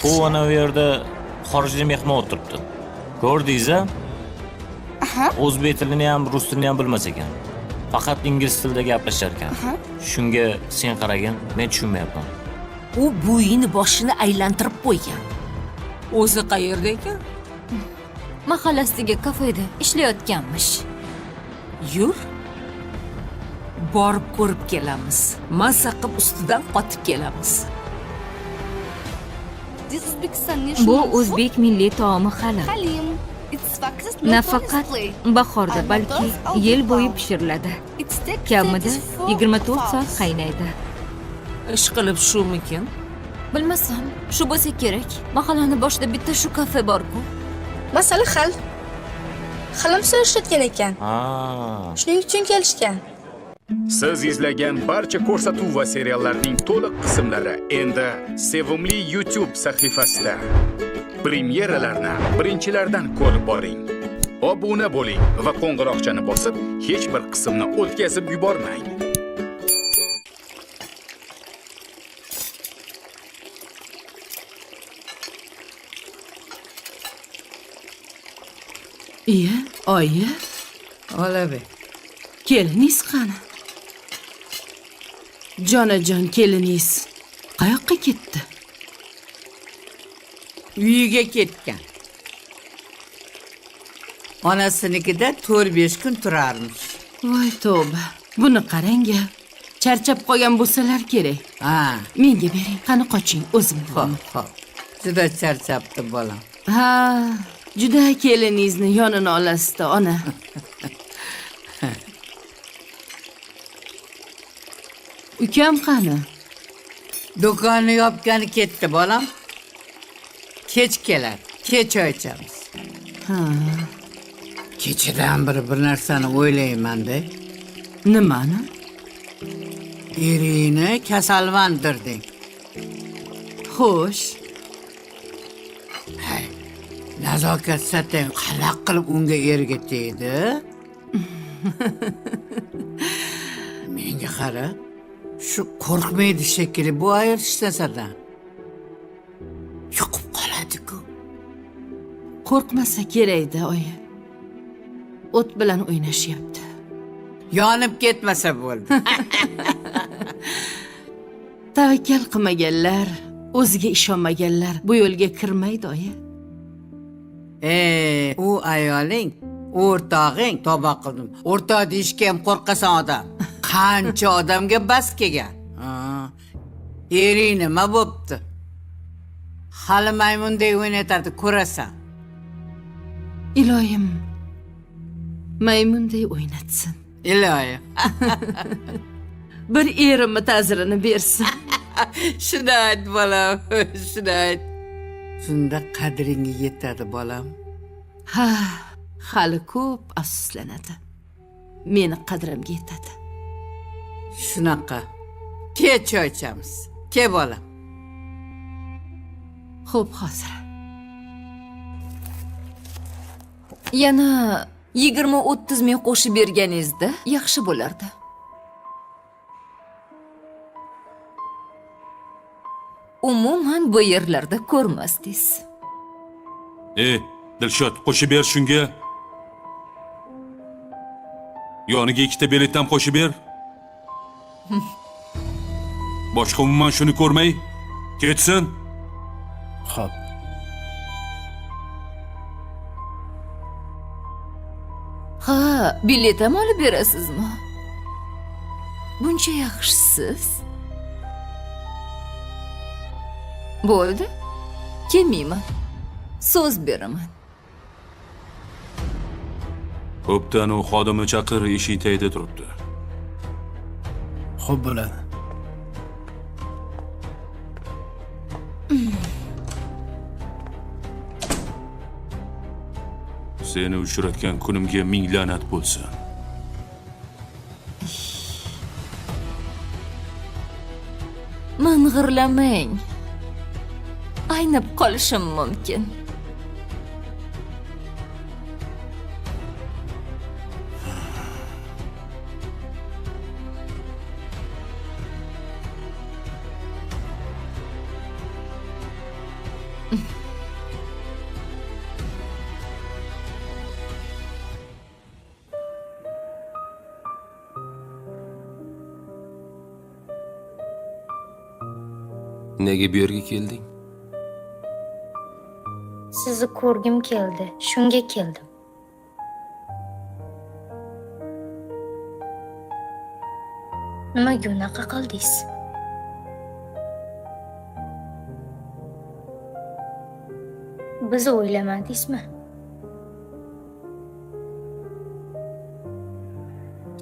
Yaxshi. U ana u yerda xorijlik mehmon o'tiribdi. Ko'rdingiz-a? Aha. O'zbek tilini ham, rus tilini ham bilmas ekan. Faqat ingliz tilida gaplashar ekan. Shunga sen qaragin, men tushunmayapman. U bo'yini boshini aylantirib qo'ygan. O'zi qayerda ekan? Mahallasidagi kafeda ishlayotganmish. Yur. Borib ko'rib kelamiz. Mazza qilib ustidan qotib kelamiz. This Uzbekistan Bu national o'zbek milliy taomi xali. Halim. It's focused not on Nafaqat display. bahorda, balki yil bo'yi pishiriladi. It's take Kamida 34 24 soat hours. qaynaydi. Ish qilib shumikin? Bilmasam, shu bo'lsa kerak. Mahallani boshida bitta shu kafe bor-ku. Masala hal. Halim so'rashayotgan ekan. Ha. Shuning uchun kelishgan. Siz izlagan barcha ko'rsatuv va seriallarning to'liq qismlari endi Sevimli YouTube sahifasida. Premyeralarni birinchilardan ko'rib boring. Obuna bo'ling va qo'ng'iroqchani bosib, hech bir qismni o'tkazib yubormang. Iya, oyi, Ola-be. keliniz qani? Jonajon keliniz qayoqqa ketdi? Uyiga ketgan. Onasinikida 4-5 kun turarmish. Voy tavba, buni qarang-a. Charchab qolgan bo'lsalar kerak. Ha, Menga bering, qani qoching, o'zim xo'p, bilaman. xo'p. Juda charchabdi bolam. Ha, juda kelinizni yonini olasiz-da, ona. Ukam qani? Do'konni yopgani ketdi bolam. Kech kelar, kech oy ichamiz. Ha, Kechidan bir narsani o'ylayman-da. nimani? Erini kasallantirding. Xo'sh, Hay, nazokat satang qalaq qilib unga ergitdi. Menga qara. Shu qo'rqmaydi shekilli bu ayol ishlasadan. Yo'qib qoladi-ku. qo'rqmasa kerak-da, oyi. O't bilan o'ynashyapti. Yonib ketmasa bo'ldi. Tavakkal qilmaganlar, o'ziga ishonmaganlar bu yo'lga kirmaydi, oyi. U ayoling, o'rtog'ing toba qildim. O'rtoq deyishga ham qo'rqasan odam. Qancha odamga bas kelgan. Ering nima bo'pti? Hali maymunday o'ynatardi, ko'rasan. Iloyim maymunday o'ynatsin. Iloyim. Bir erimni ta'zirini bersin. Shuni ayt bolam, shuni ayt. Shunda qadringga yetadi bolam. Ha, hali ko'p afsuslanadi. Meni qadrimga yetadi. Shunaqa. Kech choy ichamiz. Ke bolam. Xo'p, hozir. Yana 20-30 ming qo'shib berganingizda yaxshi bo'lardi. Umuman bu yerlarda ko'rmasdingiz. Dilshod, qo'shib ber shunga. Yoniga ikkita bilet ham qo'shib ber. Boshqa umuman shuni ko'rmay ketsin. Xo'p. Ha, bilet ham olib berasizmi? Buncha yaxshisiz. Bo'ldi. Kelmayman. So'z beraman. Xo'pdan u xodimni chaqir, eshik tagida turibdi. Xo'p bo'ladi. Seni uchratgan kunimga ming la'nat bo'lsin. Ming'irlamang. Aynib qolishim mumkin. Nega bu yerga kelding? Sizni ko'rgim keldi. Shunga keldim. Nimaga unaqa qildingiz? Bizni o'ylamadingizmi?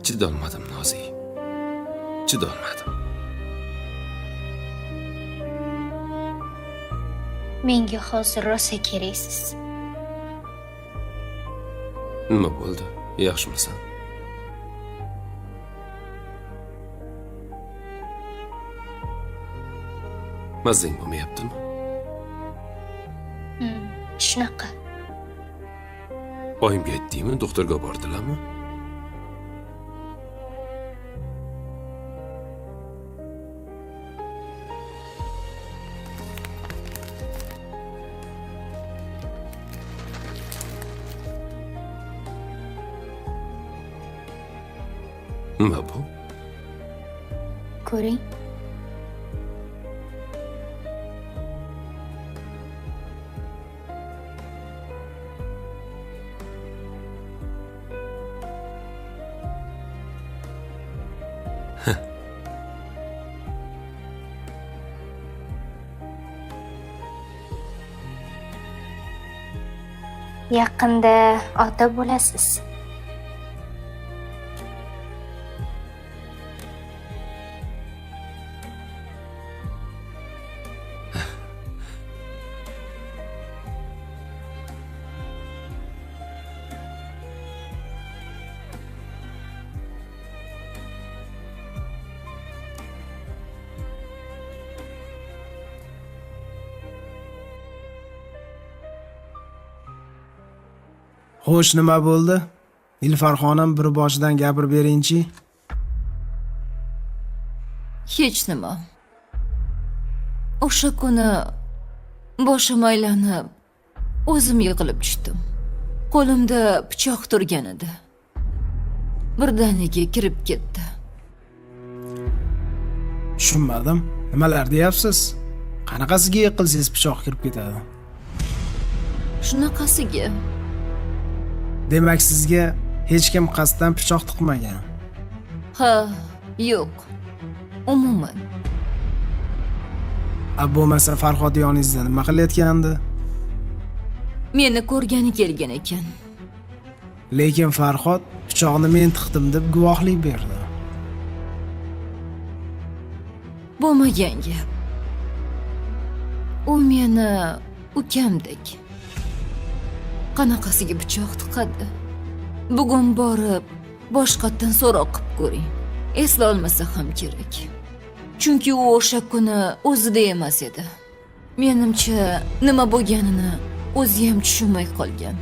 Chidolmadim, Nozi. Chidolmadim. Menga hozir rosa keraksiz. Nima bo'ldi? Yaxshimisan? Mazang bo'lmayaptimi? Shunaqa. Oyimga aytdingmi? Doktorga bordilarmi? Nima bu? Ko'ring. Yaqinda ota bo'lasiz. Xo'sh, nima bo'ldi? Nilufar xonim bir boshidan gapirib beringchi. Hech nima. O'sha kuni boshim aylanib, o'zim yiqilib tushdim. Qo'limda pichoq turgan edi. Birdaniga kirib ketdi. Tushunmadim. Nimalar deyapsiz? Qanaqasiga yiqilsangiz pichoq kirib ketadi? Shunaqasiga. Demak, sizga hech kim qasddan pichoq tiqmagan. Ha, yo'q. Umuman. Bo'lmasa Farhod yoningizda nima qilayotgandi? Meni ko'rgani kelgan ekan. Lekin Farhod pichoqni men tiqdim deb guvohlik berdi. Bo'lmagan gap. U meni ukamdek. Qanaqasiga pichoq tiqadi? Bugun borib boshqatdan so'roq qilib ko'ring. Esla olmasa ham kerak. Chunki u o'sha kuni o'zida emas edi. Menimcha nima bo'lganini o'zi ham tushunmay qolgan.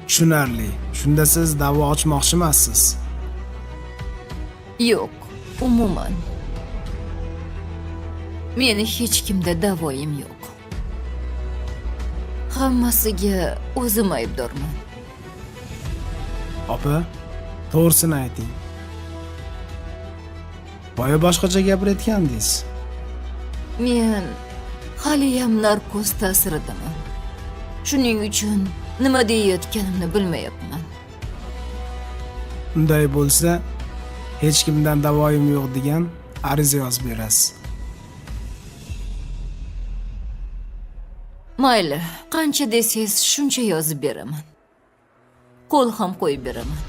Tushunarli. Shunda siz da'vo ochmoqchi emassiz? Yo'q, umuman. Meni hech kimda da'voyim yo'q. Hammasiga o'zim aybdorman. Opa, to'g'risini ayting. Boya boshqacha gapirayotgandingiz. Men haliyam narkoz ta'siridaman. Shuning uchun nima deyayotganimni bilmayapman. Unday bo'lsa, hech kimdan da'voyim yo'q degan ariza yozib berasiz. Mayli, qancha desangiz shuncha yozib beraman. Qo'l ham qo'yib beraman.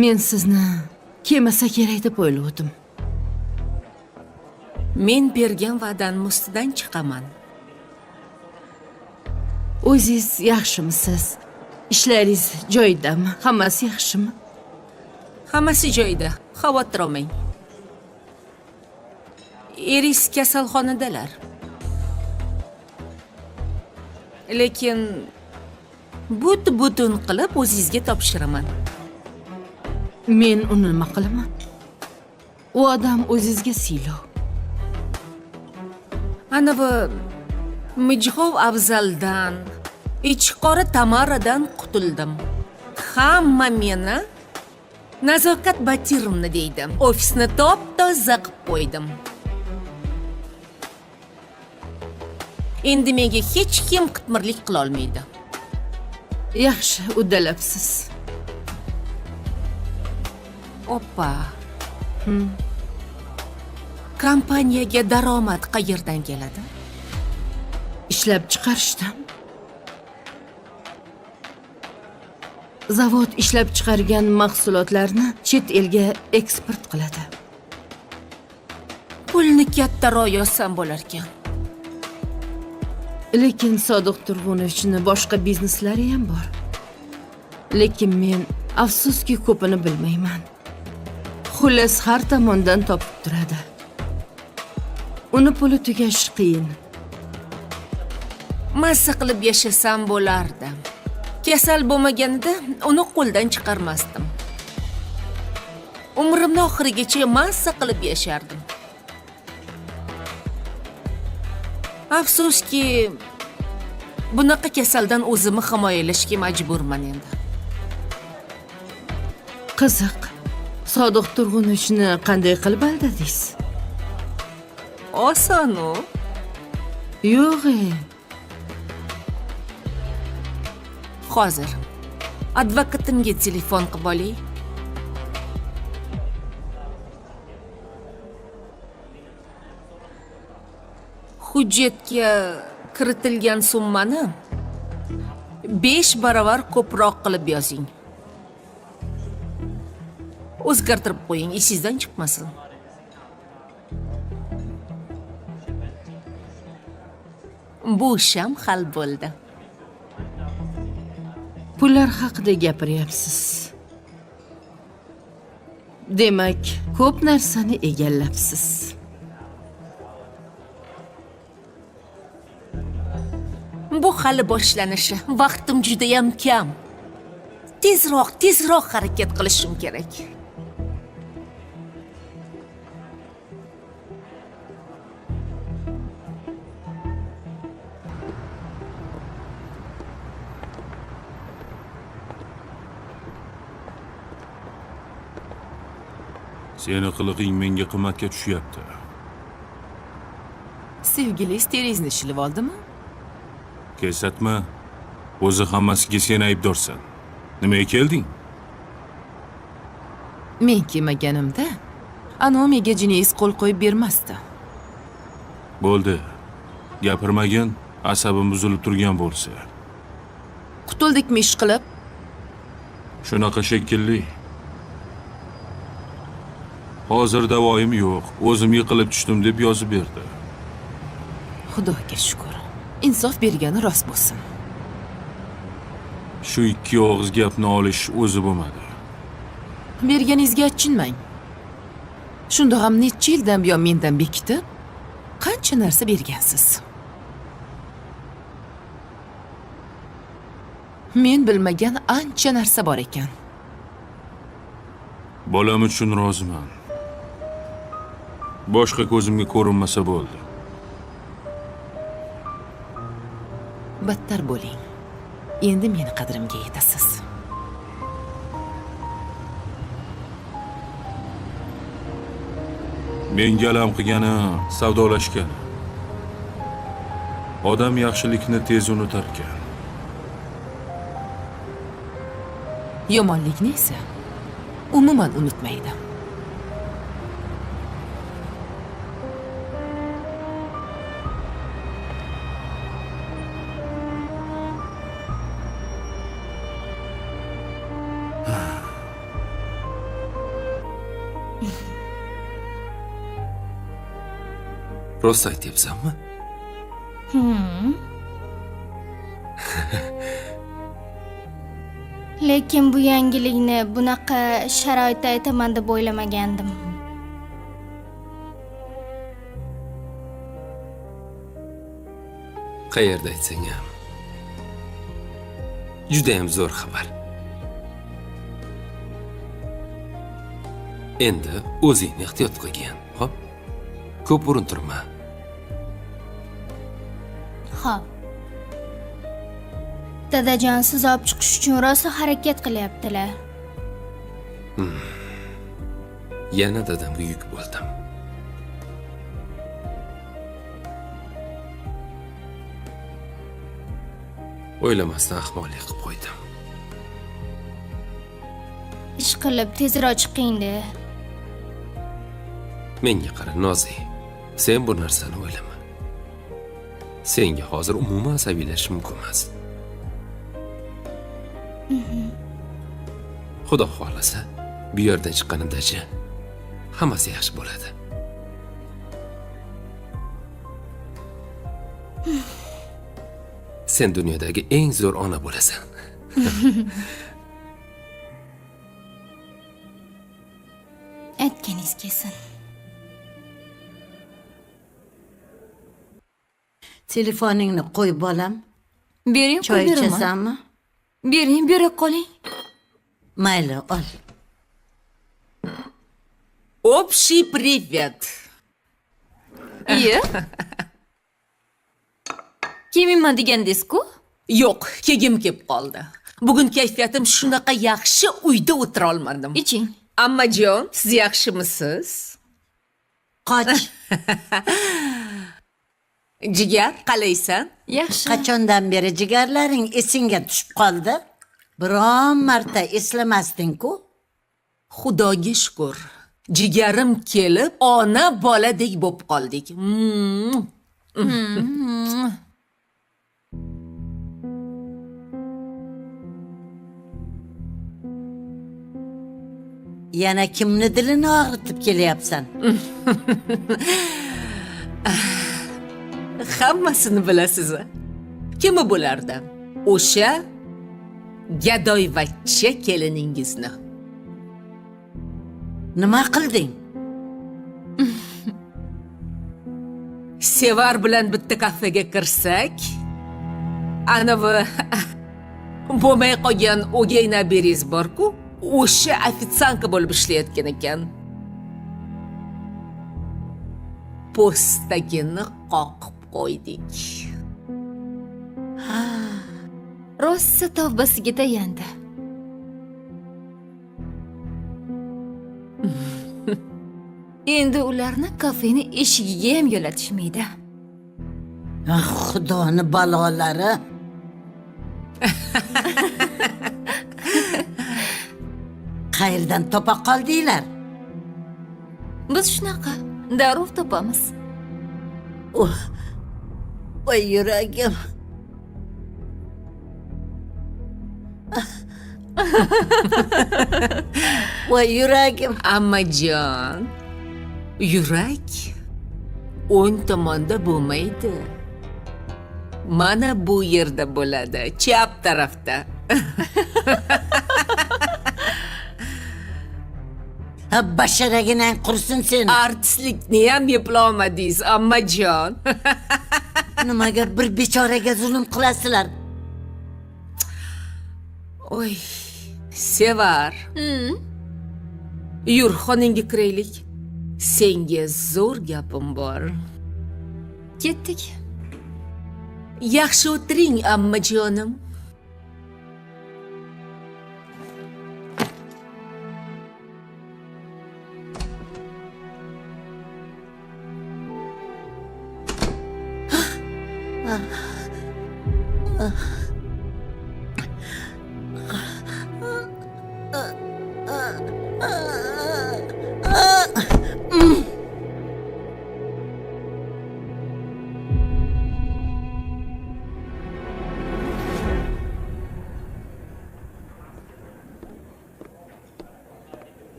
Men sizni kelmasa kerak deb o'yladim. Men bergan va'danim ustidan chiqaman. O'zingiz yaxshimisiz? Ishlaringiz joyidami? Hammasi yaxshimi? Hammasi joyida, xavotir olmang. Eringiz kasalxonadalar. Lekin butun qilib o'zingizga topshiraman. Men uni nima qilaman? U odam o'zingizga siylov. Ana bu Mijg'ov Afzaldan, Ichqori Tamaradan qutuldim. Hamma meni nazokat batirimni deydi. Ofisni top-toza qilib qo'ydim. Endi menga hech kim qitmirlik qila olmaydi. Yaxshi, uddalabsiz. Oppa. Kompaniyaga daromad qayerdan keladi? Ishlab chiqarishdan. Zavod ishlab chiqargan mahsulotlarni chet elga eksport qiladi. Pulni kattaroq yozsam bo'lar ekan. Lekin Sodiq Turg'unovichni boshqa bizneslari ham bor. Lekin men afsuski ko'pini bilmayman. Xullas har tomondan topib turadi. Uni puli tugash qiyin. Mazza qilib yashasam bo'lardi. Kasal bo'lmaganida uni qo'ldan chiqarmasdim. Umrimni oxirigacha mazza qilib yashardim. Afsuski, bunaqa kasaldan o'zimni himoyalashga majburman endi. Qiziq. Sodiq Turg'unovichni qanday qilib aldadingiz? Oson-u. Yo'q. Hozir advokatimga telefon qilib olay. Hujjatga kiritilgan summani 5 barobar ko'proq qilib yozing. O'zgartirib qo'ying, esingizdan chiqmasin. Bu ishim hal bo'ldi. Pullar haqida gapiryapsiz. Demak, ko'p narsani egallabsiz. Bu hali boshlanishi. Vaqtim juda ham kam. Tezroq harakat qilishim kerak. Seni qilig'ing menga qimmatga tushyapti. Sevgilingiz terizni shilib oldimi? Kesatma, o'zi hammasiga sen aybdorsan. Nimaga kelding? Men kelmaganimda Anomiga jiningiz qo'l qo'yib bermasdi. Bo'ldi. Gapirmagin, asabim buzilib turgan bo'lsa. Qutuldikmi ish qilib? Shunaqa shekilli. Hozir davoyim yo'q, o'zim yiqilib tushdim deb yozib berdi. Xudoga shukr. Insof bergani rost bo'lsin. Shu ikki og'iz gapni olish o'zi bo'lmadi. Berganingizga achinmang. Shunda ham necha yildan buyon mendan bekitib, qancha narsa bergansiz. Men bilmagan ancha narsa bor ekan. Bolam uchun roziman. Boshqa ko'zimga ko'rinmasa bo'ldi. Battar bo'ling. Endi meni qadrimga yetasiz. Menga alam qilgani savdolashgan. Odam yaxshilikni tez unutar ekan. Yomonlikni esa umuman unutmaydi. Rost aytyapsanmi? Lekin bu yangilikni bunaqa sharoitda aytaman deb o'ylamagandim. Qayerda aytsang ham. Juda ham zo'r xabar. Endi o'zingni ehtiyot qilgin, xo'p? Ko'p urintirma. Xo'p. Dadajon siz olib chiqish uchun rosa harakat qilyaptilar. Yana dadamga yuk bo'ldim. O'ylamasdan ahmoqlik qilib qo'ydim. Ish qilib tezroq chiqing-da. Menga qara Nozi, sen bu narsani o'ylama. Senga hozir umuman asabiylashish mumkin emas. Xudo xohlasa, bu yerdan chiqqanimdachi hammasi yaxshi bo'ladi. Sen dunyodagi eng zo'r ona bo'lasan. Aytganingiz kelsin. Telefoningni qo'y bolam. Bering, Choy qo'y beraman. ichasanmi? Bering, bera qoling. Mayli, ol. Общий привет. Iye. Kelmayman degandingiz-ku? Yo'q, kelgim kelib qoldi. Bugun kayfiyatim shunaqa yaxshi, uyda o'tira olmadim. Iching. Ammajon, siz yaxshimisiz? Qoch. Jigar, qalaysan? Yaxshi. Qachondan beri jigarlaring esingga tushib qoldi? Biron marta eslamasding-ku? Xudoga shukr. Jigarim kelib, ona boladek bo'lib qoldik. Yana kimni dilini og'ritib kelyapsan? Hammasini bilasiz. Kimi bo'lardi? O'sha gadoyvachcha keliningizni. Nima qilding? Sevar bilan bitta kafega kirsak, anavi bo'lmay qolgan o'gay naberingiz bor-ku, o'sha ofitsiantka bo'lib ishlayotgan ekan. Postagini qoqib qo'ydik. Rosa tavbasiga tayandi. Endi ularni kafeni eshigiga ham yo'latishmaydi. Xudoni balolari. Qayerdan topa qoldinglar? Biz shunaqa darrov topamiz. Voy yuragim. Voy yuragim. Ammajon, yurak o'ng tomonda bo'lmaydi. Mana bu yerda bo'ladi, chap tarafda. Basharaginang qursin seni. Artistlikni ham eplolmadingiz, ammajon. Nimaga bir bechoraga zulm qilasizlar? Oy, Sevar. Yur, xonangga kiraylik. Senga zo'r gapim bor. Ketdik. Yaxshi o'tiring, ammajonim.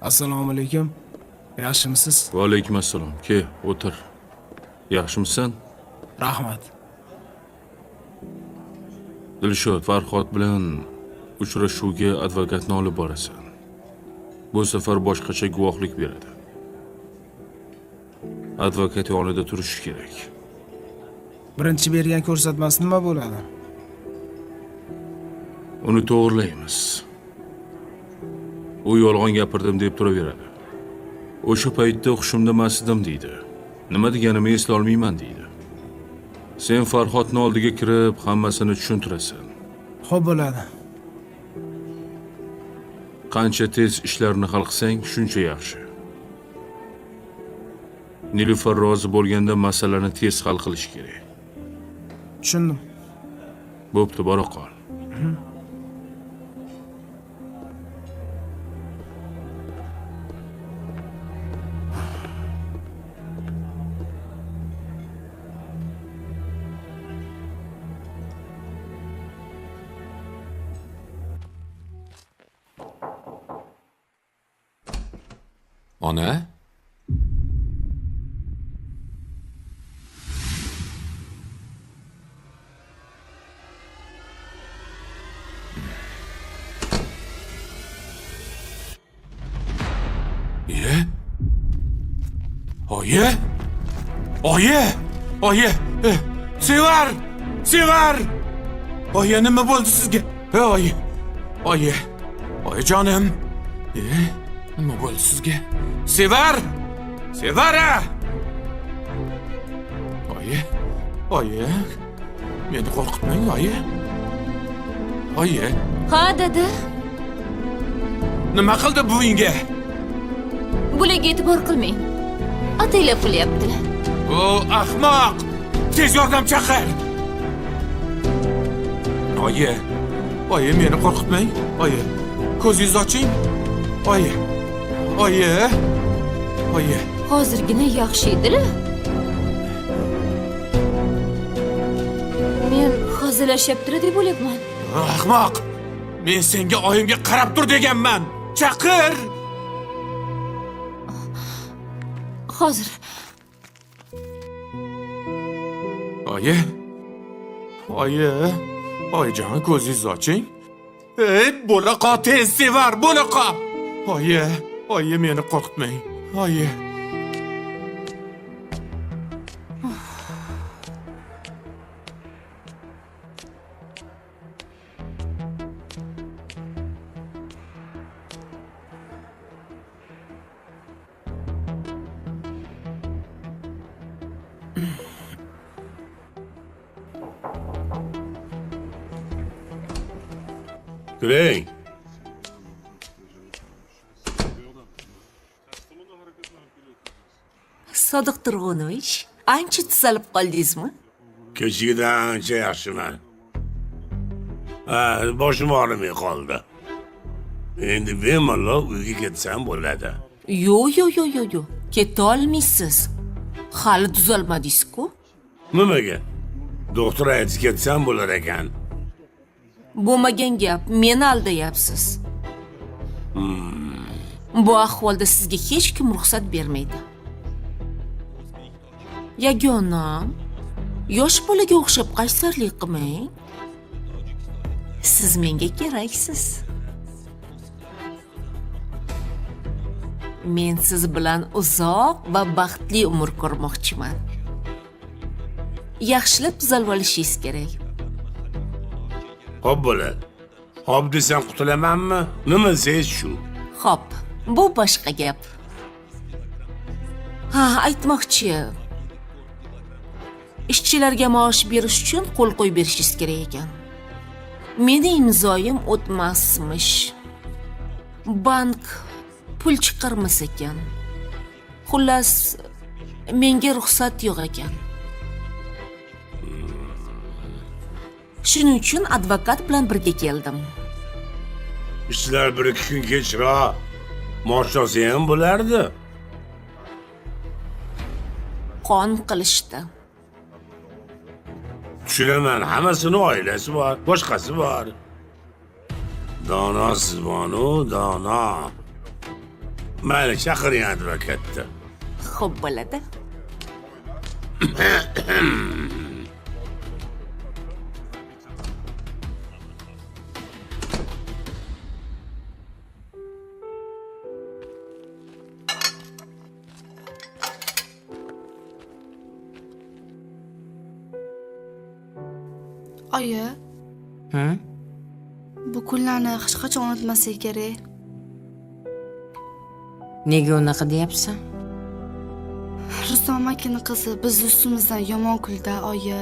Assalomu alaykum. Yaxshimisiz? Va alaykum assalom. Ke, o'tir. Yaxshimisan? Rahmat. Dilshod, Farhod bilan uchrashuvga advokatni olib borasan. Bu safar boshqacha guvohlik beradi. Advokat yonida turishi kerak. Birinchi bergan ko'rsatmasi nima bo'ladi? Uni to'g'rilaymiz. U yolg'on gapirdim deb turaveradi. O'sha paytda hushimda emas edim deydi. Nima deganimni eslay olmayman deydi. Sen Farhodning oldiga kirib, hammasini tushuntirasan. Xo'p bo'ladi. Qancha tez ishlarni hal qilsang, shuncha yaxshi. Nilufar rozi bo'lganda masalani tez hal qilish kerak. Tushundim. Bo'pti, bora qol. Ona? Oyi? Oyi! Sevar! Oyi, nima bo'ldi sizga? Oyi jonim. Nima bo'ldi sizga? Sevar! Oyi. Meni qo'rqitmang, oyi. Ha, dada. Nima qildi buvingga? Bularga e'tibor qilmang. Ataylab qilyaptilar. O, ahmoq! Tez yordam chaqir! Oyi, meni qo'rqitmang. Oyi, ko'zingizni oching. Oyi. Hozirgina yaxshi edilar. Men hazillashyaptilar deb o'ylayapman. Ahmoq! Men senga oyimga qarab tur deganman. Chaqir! Hozir. Oyijon, ko'zingizni oching. Bo'laqa tez Sevar, bo'laqa. Oyi, meni qo'rqitmang. Oyi. Gülen. Sodiq Turg'unovich, ancha tuzalib qoldingizmi? Kechigidan ancha yaxshiman. Boshim og'rimay qoldi. Endi bemalol uyga ketsam bo'ladi. Yo. Keta olmaysiz. Hali tuzalmadingiz-ku? Nimaga? Doktor aytib ketsam bo'lar ekan. Bo'lmagan gap, meni aldayapsiz. Bu ahvolda sizga hech kim ruxsat bermaydi. Yagonam, yosh bolaga o'xshab qaysarlik qilmang. Siz menga keraksiz. Men siz bilan uzoq va baxtli umr ko'rmoqchiman. Yaxshilab tuzalib olishingiz kerak. Xo'p bo'ladi. Xo'p desam qutulamanmi? Nima desangiz shu. Xo'p, bu boshqa gap. Aytmoqchi. Ishchilarga maosh berish uchun qo'l qo'yib berishingiz kerak ekan. Meni imzoyim o'tmasmish. Bank pul chiqarmas ekan. Xullas, menga ruxsat yo'q ekan. Shuning uchun advokat bilan birga keldim. Ishchilar 1-2 kun kechroq maosh olsa ham bo'lardi. Qon qilishdi. Tushunaman, hammasini oilasi bor, boshqasi bor. Dono sizbonu, dono. Mayli, chaqiring advokatni. Xo'p bo'ladi. Oyi. Bu kunlarni hech qachon unutmasak kerak. Nega unaqa deyapsan? Rusom akaning qizi biz ustimizdan yomon kuldi, oyi.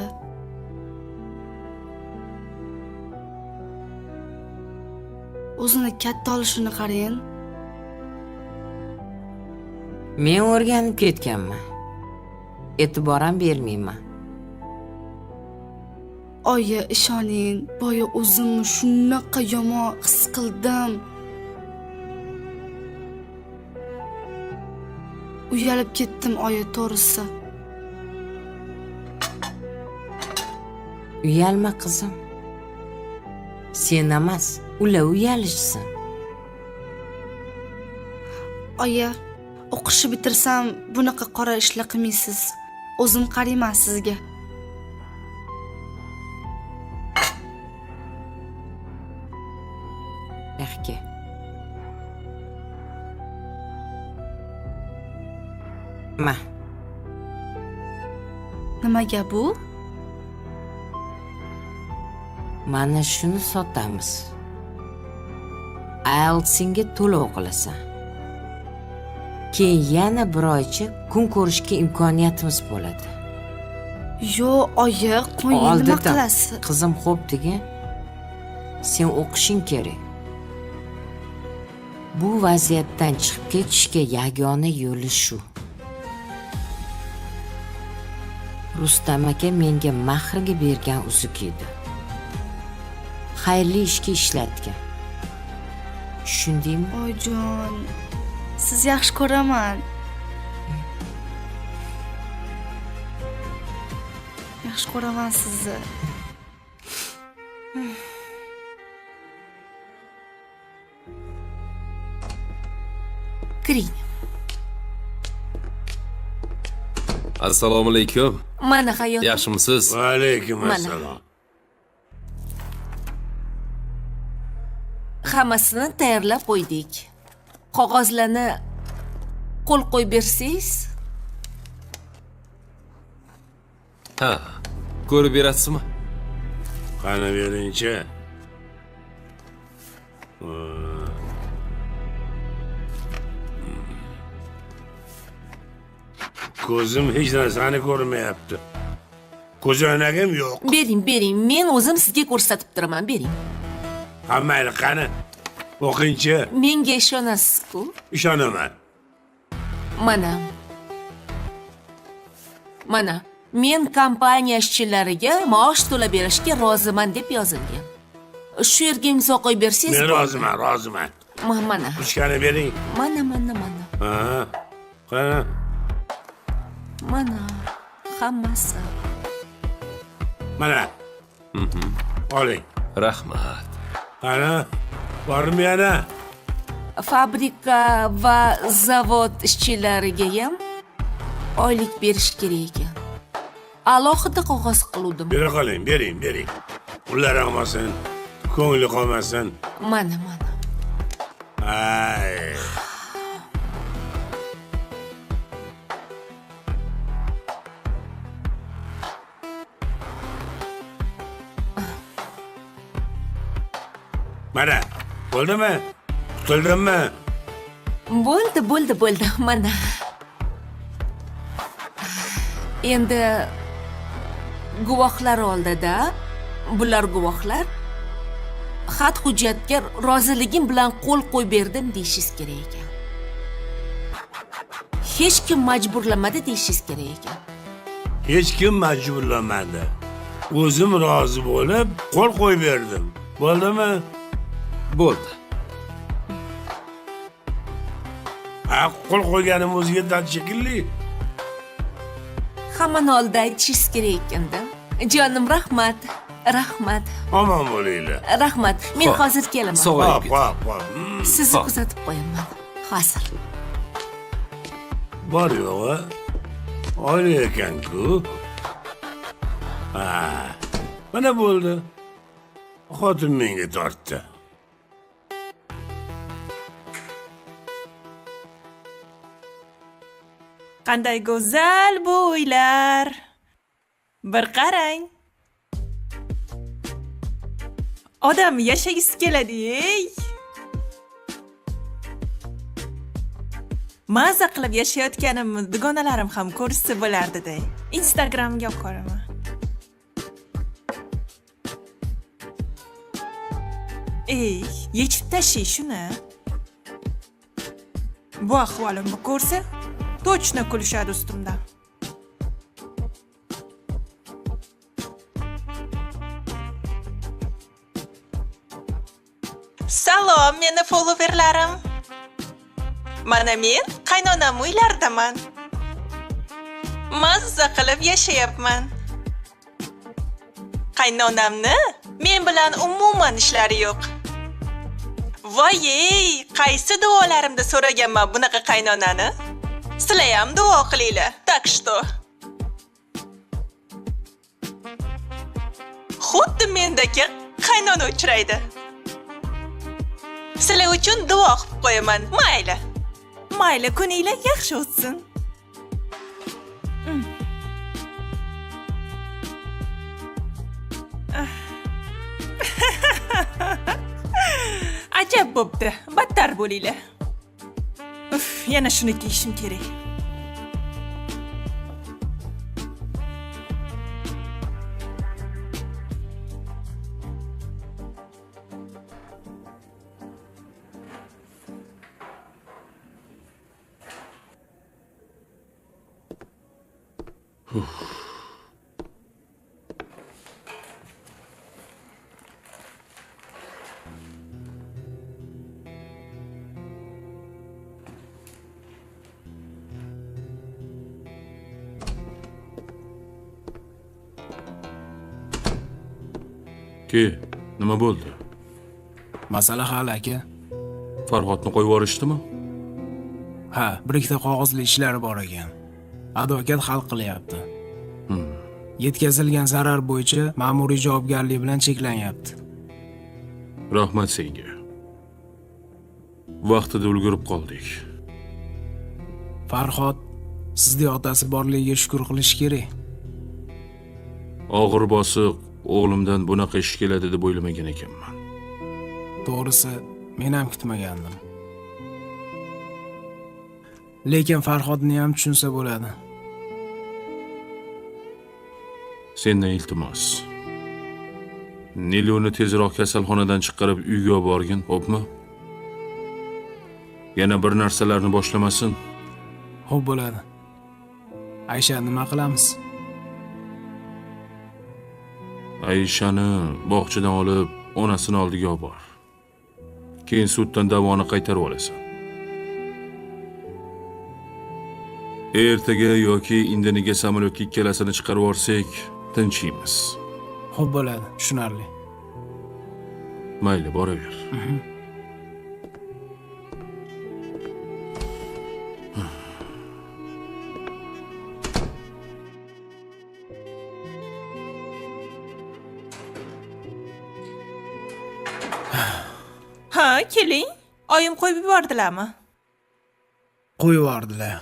o'zini katta olishini qarang. Men o'rganib ketganman. E'tibor ham bermayman. Oyi, ishoning, boya o'zimni shunaqa yomon his qildim. Uyalib ketdim, oyi, to'g'risi. Uyalma qizim. Sen emas, ular uyalishsin. Oyi, o'qishni bitirsam bunaqa qora ishlar qilmaysiz. O'zim qarayman sizga. Yaxki. Ma. Nimaga bu? Mana shuni sotamiz. IELTS'ingga to'lov qilasan. Keyin yana bir oycha kun ko'rishga imkoniyatimiz bo'ladi. Yo, oyi, qo'ying, nima qilasiz? Qizim, xo'p degan. Sen o'qishing kerak. Bu vaziyatdan chiqib ketishga yagona yo'li shu. Rustam aka menga mahrga bergan uzuk edi. Xayrli ishga ishlatgan. Tushundingmi? Oyijon, siz yaxshi ko'raman. Yaxshi ko'raman sizni. Kiring. Assalomu alaykum. Mana hayot. Yaxshimisiz? Va alaykum assalom. Hammasini tayyorlab qo'ydik. Qog'ozlarni qo'l qo'yib bersangiz. Ha, ko'rib berasizmi? Qani beringchi. Ko'zim hech narsani ko'rmayapti. Ko'zoynagim yo'q. Bering. Men o'zim sizga ko'rsatib turaman, bering. Ha, mayli, qani. O'qingchi. Menga ishonasiz-ku? Ishonaman. Mana. Men kompaniya ishchilariga maosh to'lab berishga roziman deb yozilgan. Shu yerga imzo qo'yib bersangiz. Men roziman. Mana. Ruchkani bering. Mana. Ha. Qani. Mana. Hammasi. Mana. Oling. Rahmat. Qani. Bormi yana? Fabrika va zavod ishchilariga ham oylik berish kerak ekan. Alohida qog'oz qiluvdim. Bera qoling, bering. Ular olmasin, ko'ngli qolmasin. Mana. Ay. Mana, bo'ldimi? Tutildimmi? Bo'ldi. Mana. Endi guvohlar oldida, bular guvohlar, xat hujjatga roziligim bilan qo'l qo'yib berdim deyishingiz kerak ekan. Hech kim majburlamadi deyishingiz kerak ekan. Hech kim majburlamadi. O'zim rozi bo'lib, qo'l qo'yib berdim. Bo'ldimi? Bo'ldi. Qo'l qo'yganim o'ziga dad shekilli. Hammani oldida aytishingiz kerak ekanda. Jonim, rahmat. Omon bo'linglar. Rahmat. Men hozir kelaman. Sog'ayib Qo'y. Sizni kuzatib qo'yaman. Hozir. Bor yo'g'i. Oyli ekan-ku. Ha. Mana bo'ldi. Xotin menga tortdi. Qanday go'zal bu uylar. Bir qarang. Odam yashagisi keladi-ey. Maza qilib yashayotganimni dugonalarim ham ko'rsa bo'lardi-da. Instagramga qo'yaman. Ey, yechib tashay shuni. Bu ahvolimni ko'rsa, точно kulishadi ustimdan. Salom, meni followerlarim. Mana men qaynonam uylardaman. Mazza qilib yashayapman. Qaynonamni men bilan umuman ishlari yo'q. Voy-ey, qaysi duolarimda so'raganman bunaqa qaynonani? Sizlar ham duo qilinglar. Так что? Xuddi mendagi qaynona uchraydi. Sizlar uchun duo qilib qo'yaman. Mayli. Mayli, kuninglar yaxshi o'tsin. Ajab bo'pti. Battar bo'linglar. Uf, yana shuni kiyishim kerak. Nima bo'ldi? Masala hal aka. Farhodni qo'yib yuborishdimi? Ha, bir ikkita qog'ozli ishlari bor ekan. Advokat hal qilyapti. Yetkazilgan zarar bo'yicha ma'muriy javobgarlik bilan cheklanyapti. Rahmat senga. Vaqtida ulgurib qoldik. Farhod sizning otasi borligiga shukr qilish kerak. Og'ir bosiq o'g'limdan bunaqa ish keladi deb o'ylamagan ekanman. To'g'risi, men ham kutmagandim. Lekin Farhodni ham tushunsa bo'ladi. Sendan iltimos. Niluni tezroq kasalxonadan chiqarib uyga borgin, xo'pmi? Yana bir narsalarni boshlamasin. Xo'p bo'ladi. Aysha nima qilamiz? Ayshani bog'chadan olib, onasini oldiga olib bor. Keyin suddan da'voni qaytarib olasan. Ertaga yoki indiniga samolyotga ikkalasini chiqarib yuborsak, tinchiymiz. Xo'p bo'ladi, tushunarli. Mayli, boraver. Ha, keling. Oyim qo'yib yubordilarmi? Qo'yib yubordilar.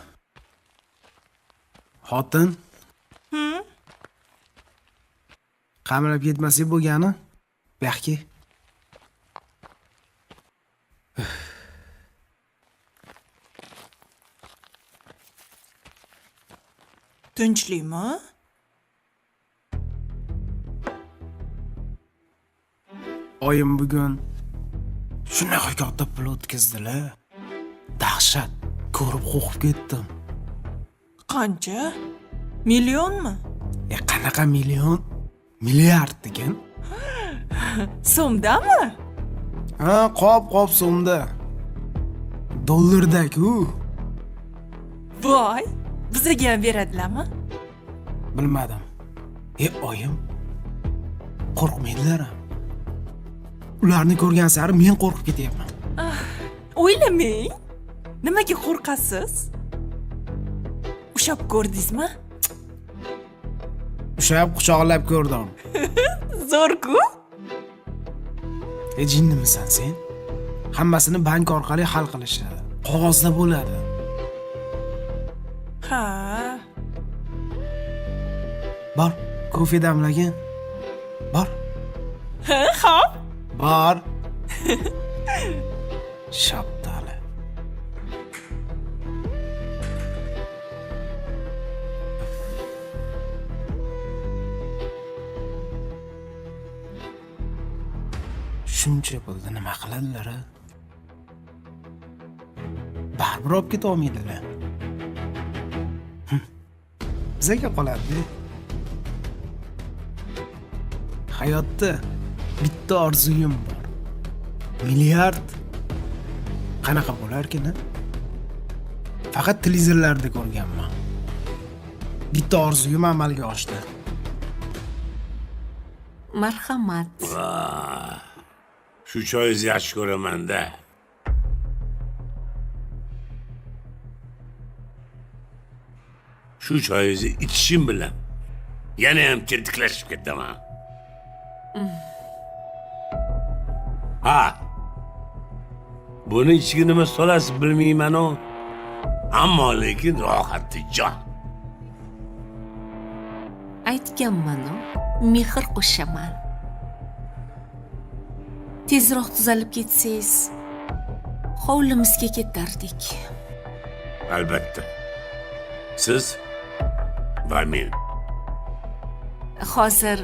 Xotin? Qamalab ketmasak bo'lgani? Baxki. Tinchlikmi? Oyim bugun shunaqa katta pul o'tkazdilar. Dahshat, ko'rib qo'rqib ketdim. Qancha? Millionmi? Qanaqa million? Milliard degan. So'mdami? Ha, qop so'mda. Dollarda-ku. Voy, bizga ham beradilarmi? Bilmadim. Oyim qo'rqmaydilar. Ularni ko'rgan sari men qo'rqib ketyapman. O'ylamang. Nimaga qo'rqasiz? Ushab ko'rdingizmi? Ushab quchoqlab ko'rdim. Zo'r-ku. Jinnimisan sen? Hammasini bank orqali hal qilishadi. Qog'ozda bo'ladi. Ha. Bor, kofe damlagin. Bor. Ha, xo'p. Bor. Shaptali. shuncha pulni nima qiladilar? Baribir olib keta olmaydilar. Bizaga qoladi. Hayotda bitta orzuyim bor. Milliard qanaqa bo'larkin? Faqat televizorlarda ko'rganman. Bitta orzuyim amalga oshdi. Marhamat. Shu choyingizni yaxshi ko'raman-da. Shu choyingizni ichishim bilan yana ham tirtiklashib ketaman. Ha. Buni ichiga nima solasiz bilmayman-ku. Ammo lekin rohatli jon. Aytganman-ku, mehr qo'shaman. Tezroq tuzalib ketsangiz, hovlimizga ketardik. Albatta. Siz va men. Hozir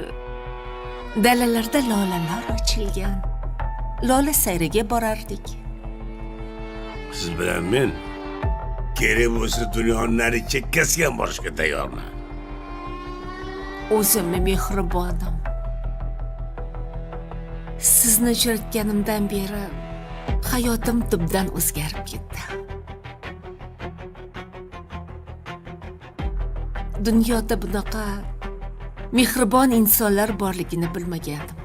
dalalarda lolalar ochilgan. Lola sayriga borardik. Siz bilan men kerak bo'lsa dunyoning nari chekkasiga ham borishga tayyorman. O'zimni mehribonim. Sizni uchratganimdan beri hayotim tubdan o'zgarib ketdi. Dunyoda bunaqa mehribon insonlar borligini bilmagandim.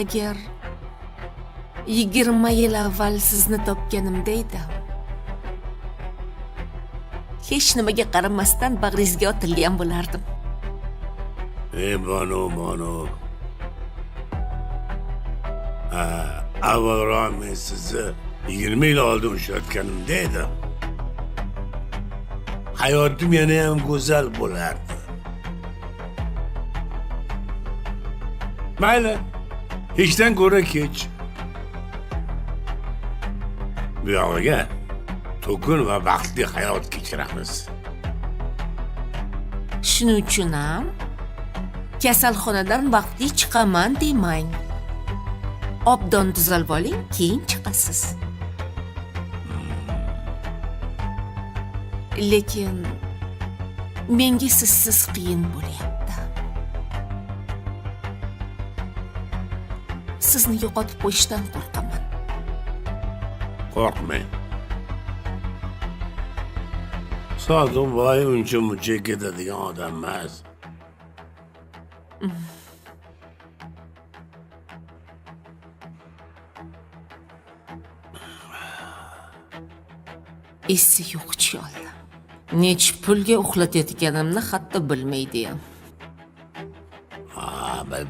Agar 20 yil avval sizni topganimda edi, hech nimaga qaramasdan bag'ringizga otilgan bo'lardim. Bonu. Avvalroq men sizni 20 yil oldin uchratganimda edi. Hayotim yana ham go'zal bo'lardi. Mayli, hechdan ko'ra kech. Bu yog'iga to'kin va baxtli hayot kechiramiz. Shuning uchun ham kasalxonadan vaqtli chiqaman demang. Obdon tuzalib oling, keyin chiqasiz. Lekin menga sizsiz qiyin bo'lyapti. Sizni yo'qotib qo'yishdan qo'rqaman. Qo'rqmang. Sodiq boy uncha-muncha ketadigan odam emas. Esi yo'q chol. Nech pulga uxlatayotganimni hatto bilmaydi ham. Bil.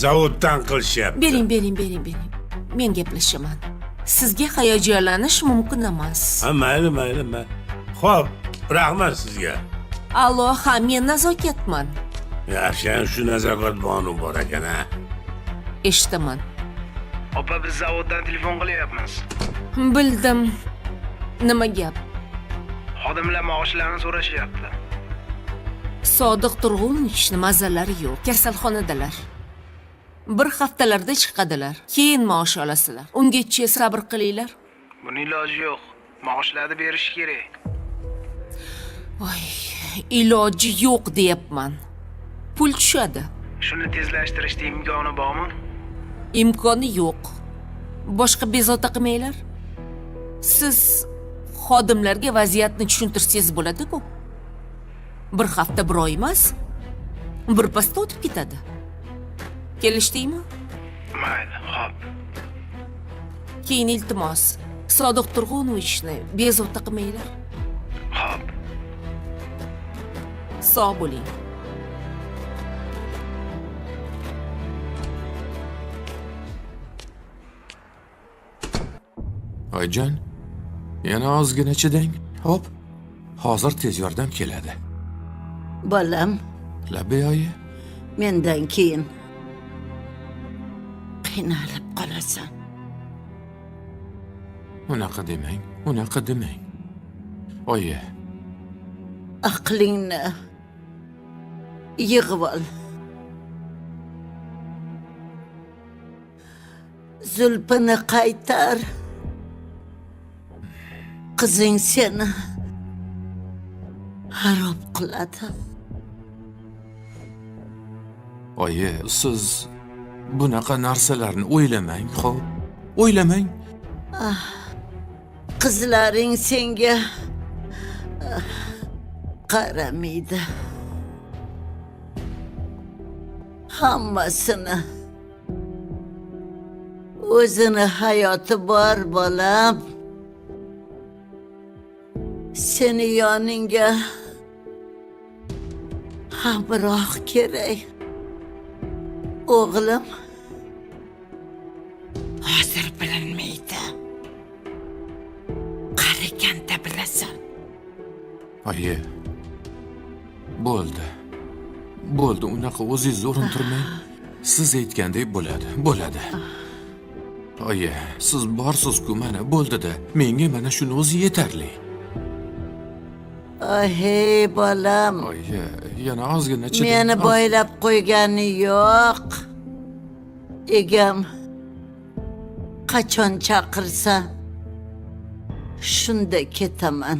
Zavoddan qilishyapti. Bering. Men gaplashaman. Sizga hayajonlanish mumkin emas. Mayli. Xo'p, rahmat sizga. Allo, men nazokatman. Yaxshi, shu nazokat bonu bor ekan-a. Eshitaman. Opa, biz zavoddan telefon qilyapmiz. Bildim. Nima gap? Xodimlar maoshlarini so'rashyapti. Sodiq Turg'unovichning mazalari yo'q, kasalxonadalar. Bir haftalarda chiqadilar. Keyin maosh olasizlar. Ungacha sabr qilinglar. Buning iloji yo'q. Maoshlarni berish kerak. Voy, iloji yo'q deyapman. Pul tushadi. Shuni tezlashtirishda imkoni bormi? Imkoni yo'q. Boshqa bezovta qilmanglar. Siz xodimlarga vaziyatni tushuntirsangiz bo'ladi-ku. Bir hafta bir oy emas, bir pasda o'tib ketadi. Kelishdingmi? Mayli, xo'p. Keyin iltimos, Sodiq Turg'unovichni bezovta qilmanglar. Xo'p. Sog' bo'ling. Oyijon, yana ozgina chidang. Hop, hozir tez yordam keladi. Bolam, Labbay oyi. mendan keyin qiynalib qolasan. Unaqa demang, unaqa demang. Oyi, Aqlingni yig'ib ol. Zulpini qaytar. Qizing seni harob qiladi. oyi, siz bunaqa narsalarni o'ylamang, xo'p? O'ylamang. Qizlaring senga qaramaydi. Hammasini o'zini hayoti bor bolam. Seni yoningga hamroh kerak. O'g'lim hozir bilinmaydi. Qariganda bilasan. Oyi, bo'ldi. Bo'ldi, unaqa o'zingiz urintirmang. Siz aytgandek bo'ladi, bo'ladi. Oyi, siz borsiz-ku, mana bo'ldi-da. Menga mana shuni o'zi yetarli. Hey bolam, Oyi, yana ozgina chiring. meni boylab qo'ygani yo'q. Egam qachon chaqirsa shunda ketaman.